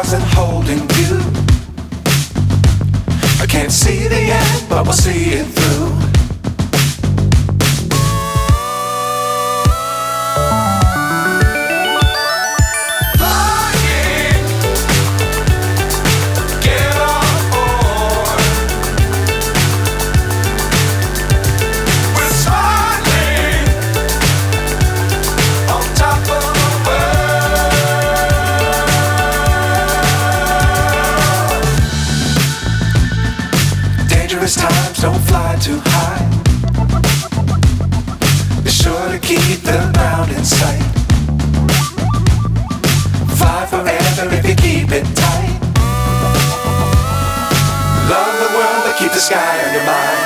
stars and holding you. I can't see the end, but we'll see it through. Times don't fly too high. Be sure to keep the ground in sight. Fly forever if you keep it tight. Love the world but keep the sky on your mind.